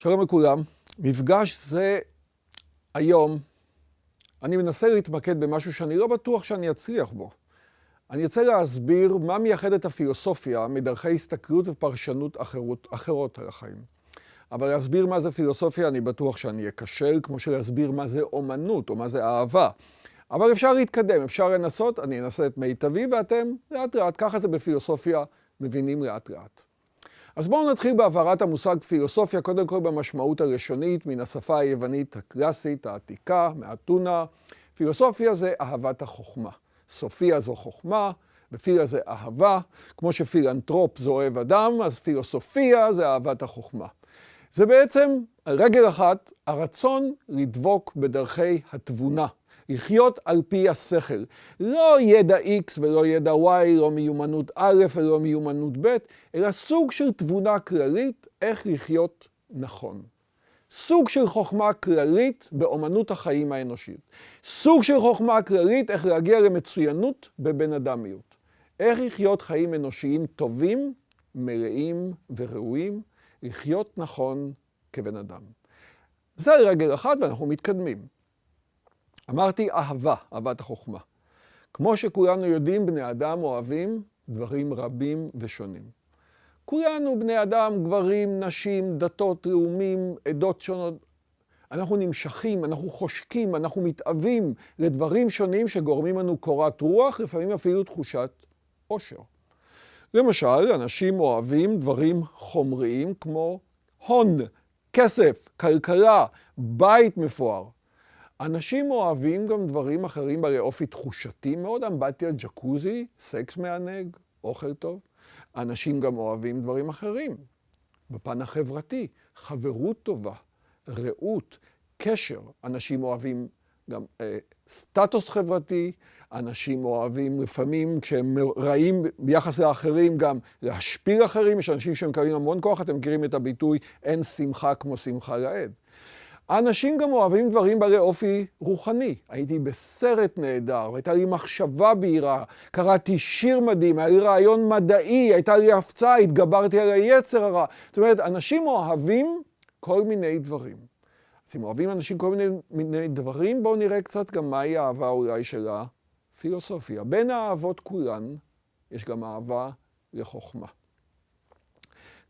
שלום לכולם. מפגש זה היום, אני מנסה להתמקד במשהו שאני לא בטוח שאני אצליח בו. אני רוצה להסביר מה מייחד את הפילוסופיה מדרכי הסתכלות ופרשנות אחרות על החיים. אבל להסביר מה זה פילוסופיה אני בטוח שאני אכשל, כמו שלהסביר מה זה אומנות או מה זה אהבה. אבל אפשר להתקדם, אפשר לנסות, אני אנסה את מיטבי ואתם לאט לאט, ככה זה בפילוסופיה, מבינים לאט לאט. אז בואו נתחיל בהבהרת המושג פילוסופיה, קודם כל במשמעות הראשונית, מן השפה היוונית הקלאסית, העתיקה, מאתונה. פילוסופיה זה אהבת החוכמה. סופיה זו חוכמה, ופילה זה אהבה. כמו שפילנטרופ זה אוהב אדם, אז פילוסופיה זה אהבת החוכמה. זה בעצם, על רגל אחת, הרצון לדבוק בדרכי התבונה. לחיות על פי השכל. לא ידע X ולא ידע Y, לא מיומנות א' ולא מיומנות ב', אלא סוג של תבונה כללית איך לחיות נכון. סוג של חוכמה כללית באומנות החיים האנושית. סוג של חוכמה כללית איך להגיע למצוינות בבן אדמיות. איך לחיות חיים אנושיים טובים, מלאים וראויים, לחיות נכון כבן אדם. זה רגל אחד ואנחנו מתקדמים. אמרתי אהבה, אהבת החוכמה. כמו שכולנו יודעים, בני אדם אוהבים דברים רבים ושונים. כולנו בני אדם, גברים, נשים, דתות, לאומים, עדות שונות. אנחנו נמשכים, אנחנו חושקים, אנחנו מתאבים לדברים שונים שגורמים לנו קורת רוח, לפעמים אפילו תחושת עושר. למשל, אנשים אוהבים דברים חומריים כמו הון, כסף, כלכלה, בית מפואר. אנשים אוהבים גם דברים אחרים בעלי אופי תחושתי מאוד, אמבטיה, ג'קוזי, סקס מענג, אוכל טוב. אנשים גם אוהבים דברים אחרים. בפן החברתי, חברות טובה, רעות, קשר. אנשים אוהבים גם סטטוס חברתי, אנשים אוהבים לפעמים כשהם רעים ביחס לאחרים גם להשפיל אחרים. יש אנשים שמקבלים המון כוח, אתם מכירים את הביטוי אין שמחה כמו שמחה לעד. האנשים גם אוהבים דברים בעלי אופי רוחני. הייתי בסרט נהדר, הייתה לי מחשבה בהירה, קראתי שיר מדהים, היה לי רעיון מדעי, הייתה לי הפצעה, התגברתי על היצר הרע. זאת אומרת, אנשים אוהבים כל מיני דברים. אז אם אוהבים אנשים כל מיני דברים, בואו נראה קצת גם מהי האהבה אולי של הפילוסופיה. בין האהבות כולן, יש גם אהבה לחוכמה.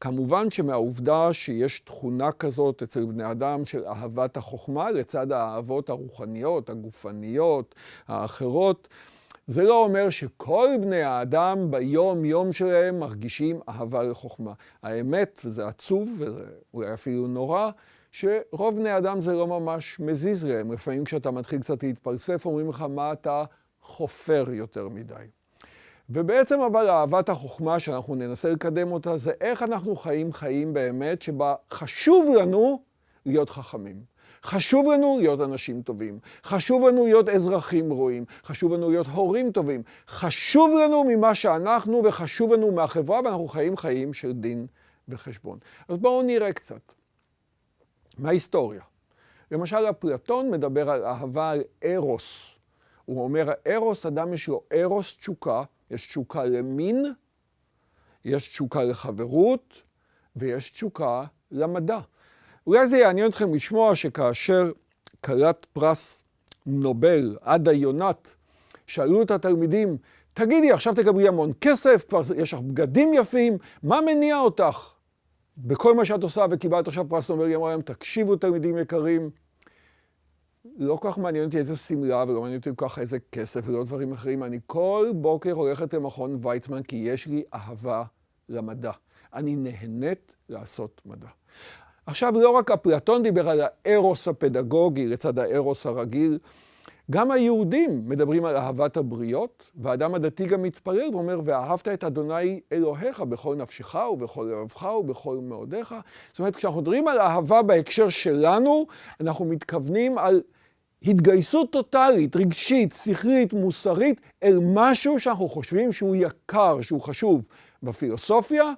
כמובן שמהעובדה שיש תכונה כזאת אצל בני אדם של אהבת החוכמה, לצד האהבות הרוחניות, הגופניות, האחרות, זה לא אומר שכל בני האדם ביום יום שלהם מרגישים אהבה לחוכמה. האמת, וזה עצוב, וזה אולי אפילו נורא, שרוב בני האדם זה לא ממש מזיז להם. לפעמים כשאתה מתחיל קצת להתפלסף, אומרים לך מה אתה חופר יותר מדי. ובעצם אבל אהבת החוכמה שאנחנו ננסה לקדם אותה, זה איך אנחנו חיים באמת שבה חשוב לנו להיות חכמים. חשוב לנו להיות אנשים טובים. חשוב לנו להיות אזרחים ראויים. חשוב לנו להיות הורים טובים. חשוב לנו ממה שאנחנו וחשוב לנו מהחברה, ואנחנו חיים של דין וחשבון. אז בואו נראה קצת. מההיסטוריה. למשל, אפלטון מדבר על אהבה על ארוס. הוא אומר, הארוס, אדם יש לו ארוס תשוקה, יש תשוקה למין, יש תשוקה לחברות, ויש תשוקה למדע. אולי זה יעניין אתכם לשמוע שכאשר כלת פרס נובל, עדה יונת, שאלו את התלמידים, תגידי, עכשיו תקבלי המון כסף, כבר יש לך בגדים יפים, מה מניע אותך? בכל מה שאת עושה וקיבלת עכשיו פרס נובל, היא אמרה להם, תקשיבו תלמידים יקרים, לא כל כך מעניין אותי איזה סמלה, ולא מעניין אותי כל כך איזה כסף ולא דברים אחרים. אני כל בוקר הולכת למכון ויצמן, כי יש לי אהבה למדע. אני נהנית לעשות מדע. עכשיו, לא רק אפלטון דיבר על הארוס הפדגוגי לצד הארוס הרגיל, גם היהודים מדברים על אהבת הבריות, והאדם הדתי גם מתפלל ואומר, ואהבת את אדוני אלוהיך בכל נפשך ובכל לבבך ובכל מאודיך. זאת אומרת, כשאנחנו מדברים על אהבה בהקשר שלנו, אנחנו מתכוונים על התגייסות טוטלית, רגשית, שכלית, מוסרית, אל משהו שאנחנו חושבים שהוא יקר, שהוא חשוב. בפילוסופיה,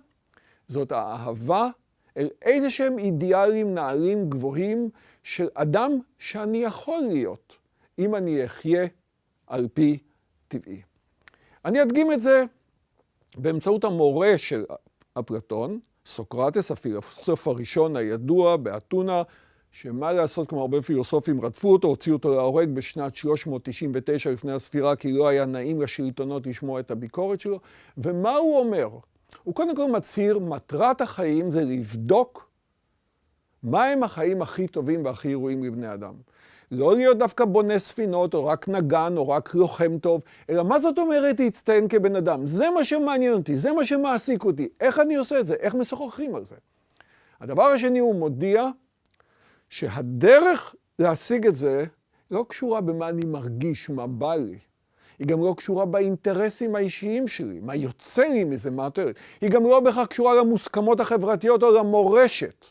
זאת האהבה אל איזה שהם אידיאלים נעלים גבוהים של אדם שאני יכול להיות. אם אני אחיה על פי טבעי. אני אדגים את זה באמצעות המורה של אפלטון, סוקרטס, הפילוסוף הראשון הידוע באתונה, שמה לעשות, כמו הרבה פילוסופים רדפו אותו, הוציאו אותו להורג בשנת 399 לפני הספירה, כי לא היה נעים לשלטונות לשמוע את הביקורת שלו. ומה הוא אומר? הוא קודם כל מצהיר, מטרת החיים זה לבדוק מה הם החיים הכי טובים והכי ראויים לבני אדם. לא להיות דווקא בונה ספינות, או רק נגן, או רק לוחם טוב, אלא מה זאת אומרת להצטיין כבן אדם? זה מה שמעניין אותי, זה מה שמעסיק אותי. איך אני עושה את זה? איך משוחחים על זה? הדבר השני, הוא מודיע שהדרך להשיג את זה לא קשורה במה אני מרגיש, מה בא לי. היא גם לא קשורה באינטרסים האישיים שלי, מה יוצא לי מזה, מה התועלת. היא גם לא בכך קשורה למוסכמות החברתיות או למורשת.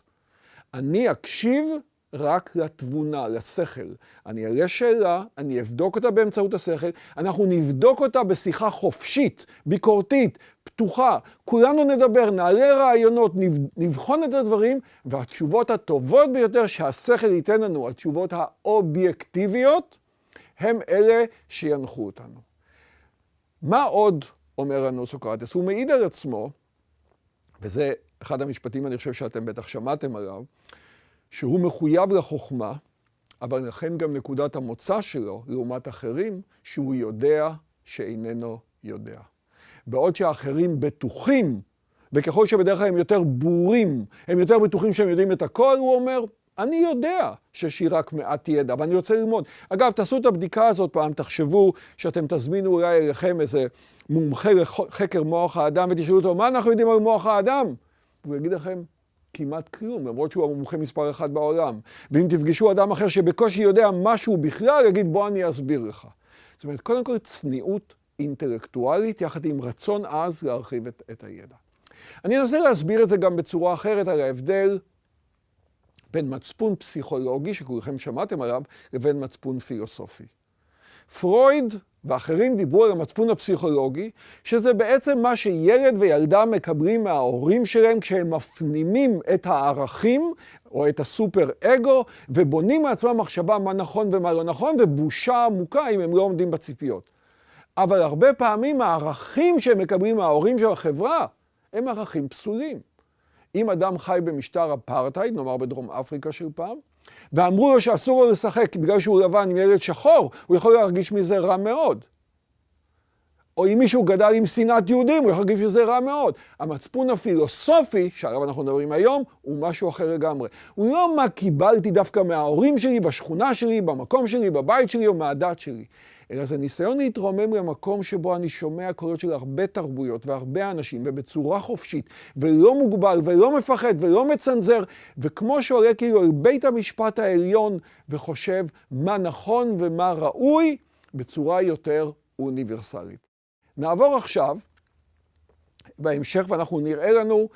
אני אקשיב רק לתבונה, לשכל. אני אראה שאלה, אני אבדוק אותה באמצעות השכל, אנחנו נבדוק אותה בשיחה חופשית, ביקורתית, פתוחה. כולנו נדבר, נעלה רעיונות, נבחון את הדברים, והתשובות הטובות ביותר שהשכל ייתן לנו, התשובות האובייקטיביות, הם אלה שינחו אותנו. מה עוד אומר לנו סוקרטס? הוא מעיד על עצמו, וזה אחד המשפטים אני חושב שאתם בטח שמעתם עליו, שהוא מחויב לחוכמה, אבל לכן גם נקודת המוצא שלו, לעומת אחרים, שהוא יודע שאיננו יודע. בעוד שהאחרים בטוחים, וככל שבדרך כלל הם יותר ברורים, הם יותר בטוחים שהם יודעים את הכל, הוא אומר, אני יודע שיש לי רק מעט ידע, ואני רוצה ללמוד. אגב, תעשו את הבדיקה הזאת פעם, תחשבו שאתם תזמינו אולי אליכם איזה מומחה לחקר מוח האדם, ותשאלו אותו, מה אנחנו יודעים על מוח האדם? והוא יגיד לכם, כמעט כלום, למרות שהוא המומחה מספר אחד בעולם. ואם תפגשו אדם אחר שבקושי יודע משהו בכלל, יגיד, בוא אני אסביר לך. זאת אומרת, קודם כל צניעות אינטלקטואלית, יחד עם רצון עז להרחיב את הידע. אני אנסה להסביר את זה גם בצורה אחרת, על ההבדל בין מצפון פסיכולוגי, שכולכם שמעתם עליו, לבין מצפון פילוסופי. פרויד ואחרים דיברו על המצפון הפסיכולוגי, שזה בעצם מה שילד וילדה מקבלים מההורים שלהם כשהם מפנימים את הערכים או את הסופר אגו, ובונים מעצמם מחשבה מה נכון ומה לא נכון, ובושה עמוקה אם הם לא עומדים בציפיות. אבל הרבה פעמים הערכים שהם מקבלים מההורים של החברה הם ערכים פסולים. אם אדם חי במשטר אפרטהייד, נאמר בדרום אפריקה של פעם, ואמרו לו שאסור לו לשחק בגלל שהוא לבן עם ילד שחור, הוא יכול להרגיש מזה רע מאוד. או אם מישהו גדל עם שנאת יהודים, הוא יכול להרגיש מזה רע מאוד. המצפון הפילוסופי, שעליו אנחנו מדברים היום, הוא משהו אחר לגמרי. הוא לא מה קיבלתי דווקא מההורים שלי, בשכונה שלי, במקום שלי, בבית שלי או מהדת שלי. אלא זה ניסיון להתרומם למקום שבו אני שומע קולות של הרבה תרבויות והרבה אנשים, ובצורה חופשית, ולא מוגבל, ולא מפחד, ולא מצנזר, וכמו שעולה כאילו אל בית המשפט העליון, וחושב מה נכון ומה ראוי, בצורה יותר אוניברסלית. נעבור עכשיו, בהמשך, ואנחנו נראה לנו,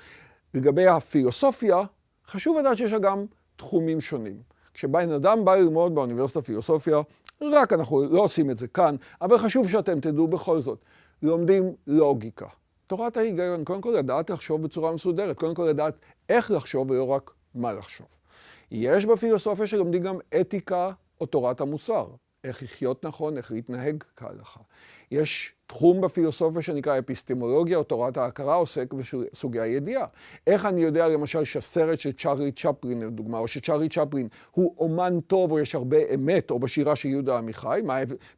לגבי הפילוסופיה, חשוב לדעת שיש גם תחומים שונים. כשבן אדם בא ללמוד באוניברסיטה פילוסופיה, רק אנחנו לא עושים את זה כאן, אבל חשוב שאתם תדעו בכל זאת. לומדים לוגיקה. תורת ההיגיון, קודם כל לדעת לחשוב בצורה מסודרת, קודם כל לדעת איך לחשוב ולא רק מה לחשוב. יש בפילוסופיה שלומדים גם אתיקה או תורת המוסר. איך לחיות נכון, איך להתנהג כהלכה. יש תחום בפילוסופיה שנקרא אפיסטמולוגיה או תורת ההכרה, עוסק בסוגי הידיעה. איך אני יודע למשל שהסרט של צ'רלי צ'פלין, לדוגמה, או שצ'רלי צ'פלין הוא אומן טוב או יש הרבה אמת, או בשירה של יהודה עמיחי,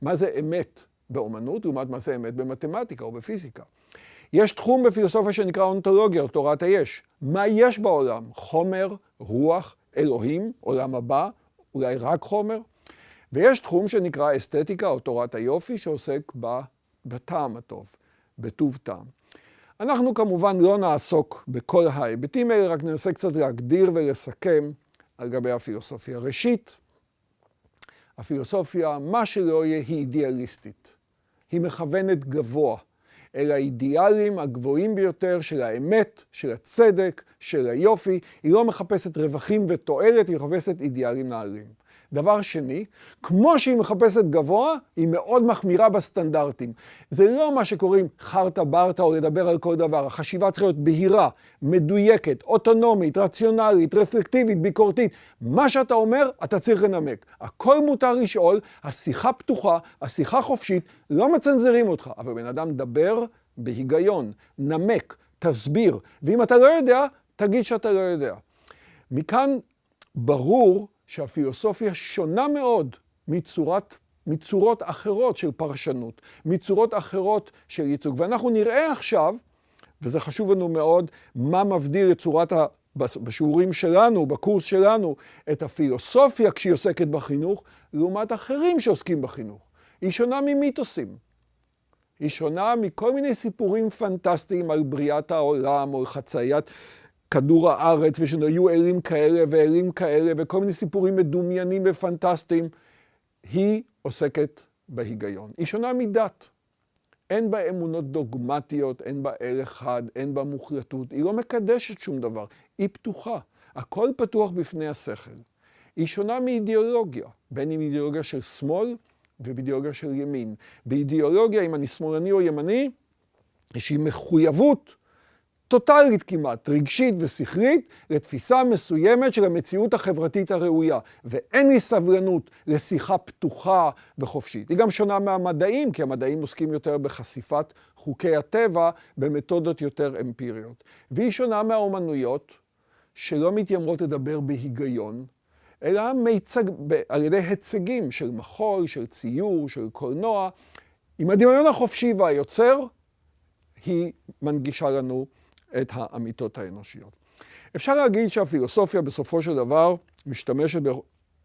מה זה אמת באומנות, לעומת מה זה אמת במתמטיקה או בפיזיקה. יש תחום בפילוסופיה שנקרא אונתולוגיה או תורת היש. מה יש בעולם? חומר, רוח, אלוהים, עולם הבא, אולי רק חומר? ויש תחום שנקרא אסתטיקה או תורת היופי שעוסק בטעם הטוב, בטוב טעם. אנחנו כמובן לא נעסוק בכל ההיבטים האלה, רק ננסה קצת להגדיר ולסכם על גבי הפילוסופיה. ראשית, הפילוסופיה, מה שלא יהיה, היא אידיאליסטית. היא מכוונת גבוה אל האידיאלים הגבוהים ביותר של האמת, של הצדק, של היופי. היא לא מחפשת רווחים ותועלת, היא מחפשת אידיאלים נעלים. דבר שני, כמו שהיא מחפשת גבוה, היא מאוד מחמירה בסטנדרטים. זה לא מה שקוראים חרטה ברטה או לדבר על כל דבר. החשיבה צריכה להיות בהירה, מדויקת, אוטונומית, רציונלית, רפלקטיבית, ביקורתית. מה שאתה אומר, אתה צריך לנמק. הכל מותר לשאול, השיחה פתוחה, השיחה חופשית, לא מצנזרים אותך. אבל בן אדם דבר בהיגיון, נמק, תסביר. ואם אתה לא יודע, תגיד שאתה לא יודע. מכאן ברור שהפילוסופיה שונה מאוד מצורות אחרות של פרשנות, מצורות אחרות של ייצוג. ואנחנו נראה עכשיו, וזה חשוב לנו מאוד, מה מבדיל את בשיעורים שלנו, בקורס שלנו, את הפילוסופיה כשהיא עוסקת בחינוך, לעומת אחרים שעוסקים בחינוך. היא שונה ממיתוסים. היא שונה מכל מיני סיפורים פנטסטיים על בריאת העולם, או חציית כדור הארץ, ושהיו אלים כאלה ואלים כאלה, וכל מיני סיפורים מדומיינים ופנטסטיים. היא עוסקת בהיגיון. היא שונה מדת. אין בה אמונות דוגמטיות, אין בה אל אחד, אין בה מוחלטות. היא לא מקדשת שום דבר. היא פתוחה. הכל פתוח בפני השכל. היא שונה מאידיאולוגיה, בין אם אידיאולוגיה של שמאל ובאידיאולוגיה של ימין. באידיאולוגיה, אם אני שמאלני או ימני, יש לי מחויבות טוטלית כמעט, רגשית ושכלית, לתפיסה מסוימת של המציאות החברתית הראויה. ואין לי סבלנות לשיחה פתוחה וחופשית. היא גם שונה מהמדעים, כי המדעים עוסקים יותר בחשיפת חוקי הטבע, במתודות יותר אמפיריות. והיא שונה מהאומנויות, שלא מתיימרות לדבר בהיגיון, אלא על ידי הצגים של מחול, של ציור, של קולנוע. עם הדמיון החופשי והיוצר, היא מנגישה לנו את האמיתות האנושיות. אפשר להגיד שהפילוסופיה בסופו של דבר משתמשת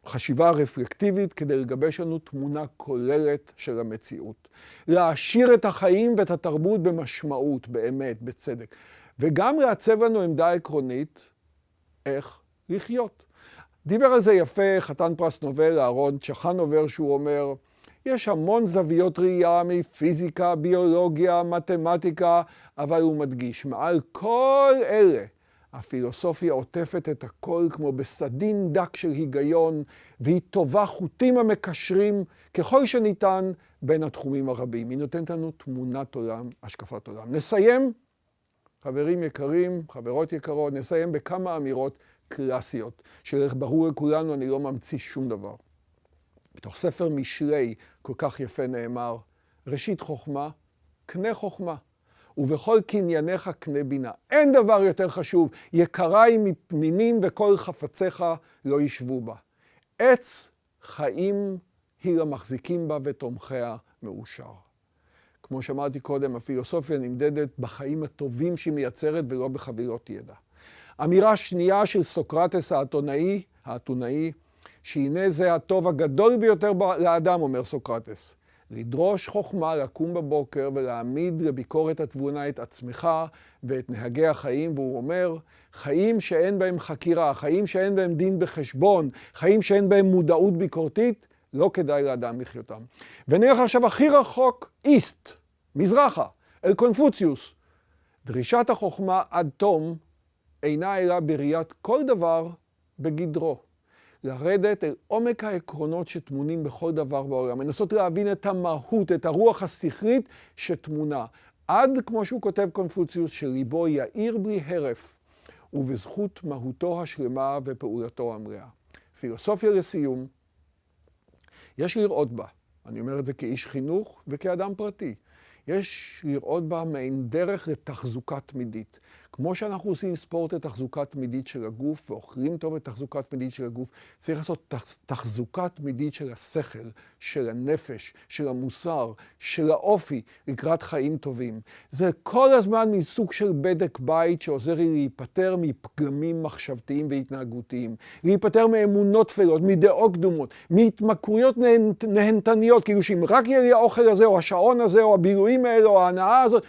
בחשיבה רפלקטיבית כדי לגבש לנו תמונה כוללת של המציאות. להעשיר את החיים ואת התרבות במשמעות, באמת, בצדק. וגם לעצב לנו עמדה עקרונית איך לחיות. דיבר על זה יפה חתן פרס נובל אהרון צ'חנובר, שהוא אומר, יש המון זוויות ראייה מפיזיקה, ביולוגיה, מתמטיקה, אבל הוא מדגיש, מעל כל אלה, הפילוסופיה עוטפת את הכל כמו בסדין דק של היגיון, והיא טובה חוטים המקשרים ככל שניתן בין התחומים הרבים. היא נותנת לנו תמונת עולם, השקפת עולם. נסיים, חברים יקרים, חברות יקרות, נסיים בכמה אמירות קלאסיות, ברור לכולנו, אני לא ממציא שום דבר. בתוך ספר משלי כל כך יפה נאמר, ראשית חוכמה, קנה חוכמה, ובכל קנייניך קנה בינה. אין דבר יותר חשוב, יקריי מפנינים וכל חפציך לא ישבו בה. עץ חיים היא למחזיקים בה ותומכיה מאושר. כמו שאמרתי קודם, הפילוסופיה נמדדת בחיים הטובים שהיא מייצרת ולא בחבילות ידע. אמירה שנייה של סוקרטס האתונאי, שהנה זה הטוב הגדול ביותר לאדם, אומר סוקרטס. לדרוש חוכמה, לקום בבוקר ולהעמיד לביקורת התבונה את עצמך ואת נהגי החיים, והוא אומר, חיים שאין בהם חקירה, חיים שאין בהם דין בחשבון, חיים שאין בהם מודעות ביקורתית, לא כדאי לאדם לחיותם. ונלך עכשיו הכי רחוק, איסט, מזרחה, אל קונפוציוס. דרישת החוכמה עד תום אינה אלא בראיית כל דבר בגדרו. לרדת אל עומק העקרונות שטמונים בכל דבר בעולם. לנסות להבין את המהות, את הרוח השכלית שטמונה. עד, כמו שהוא כותב קונפוציוס, שליבו יאיר בלי הרף, ובזכות מהותו השלמה ופעולתו המלאה. פילוסופיה לסיום, יש לראות בה, אני אומר את זה כאיש חינוך וכאדם פרטי, יש לראות בה מעין דרך לתחזוקה תמידית. כמו שאנחנו עושים ספורט לתחזוקה תמידית של הגוף, ואוכלים טוב לתחזוקה תמידית של הגוף, צריך לעשות תחזוקה תמידית של השכל, של הנפש, של המוסר, של האופי, לקראת חיים טובים. זה כל הזמן מסוג של בדק בית שעוזר לי להיפטר מפגמים מחשבתיים והתנהגותיים, להיפטר מאמונות תפלות, מדעות קדומות, מהתמכרויות נהנתניות, כאילו שאם רק יהיה לי האוכל הזה, או השעון הזה, או הבילויים האלה, או ההנאה הזאת,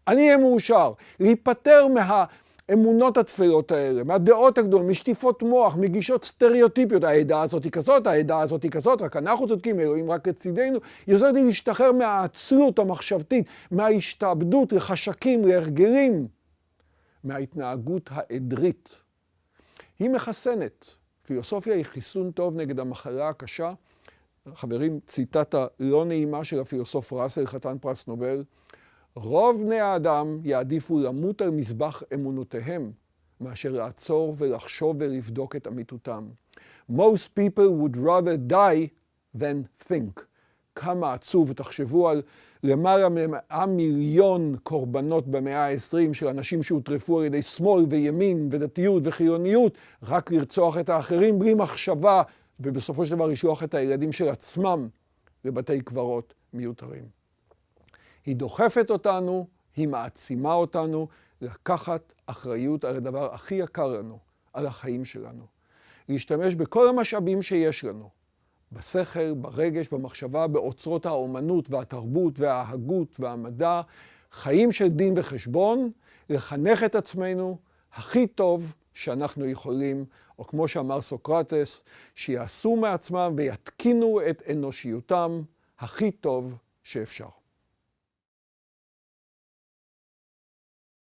אני אהיה מאושר. להיפטר מהאמונות התפלות האלה, מהדעות הקדומות, משטיפות מוח, מגישות סטריאוטיפיות. העדה הזאת היא כזאת, העדה הזאת היא כזאת, רק אנחנו צודקים, אלוהים רק לצידנו. היא עוזרת לי להשתחרר מהעצלות המחשבתית, מההשתעבדות לחשקים, להרגלים, מההתנהגות העדרית. היא מחסנת. פילוסופיה היא חיסון טוב נגד המחלה הקשה. חברים, ציטטה לא נעימה של הפילוסוף ראסל, חתן פרס נובל, רוב בני האדם יעדיפו למות על מזבח אמונותיהם, מאשר לעצור ולחשוב ולבדוק את אמיתותם. Most people would rather die than think. כמה עצוב, תחשבו על למעלה מ100 מיליון קורבנות במאה ה-20 של אנשים שהוטרפו על ידי שמאל וימין ודתיות וחילוניות, רק לרצוח את האחרים בלי מחשבה, ובסופו של דבר לשלוח את הילדים של עצמם לבתי קברות מיותרים. היא דוחפת אותנו, היא מעצימה אותנו לקחת אחריות על הדבר הכי יקר לנו, על החיים שלנו. להשתמש בכל המשאבים שיש לנו, בשכל, ברגש, במחשבה, באוצרות האומנות והתרבות וההגות והמדע, חיים של דין וחשבון, לחנך את עצמנו הכי טוב שאנחנו יכולים, או כמו שאמר סוקרטס, שיעשו מעצמם ויתקינו את אנושיותם הכי טוב שאפשר.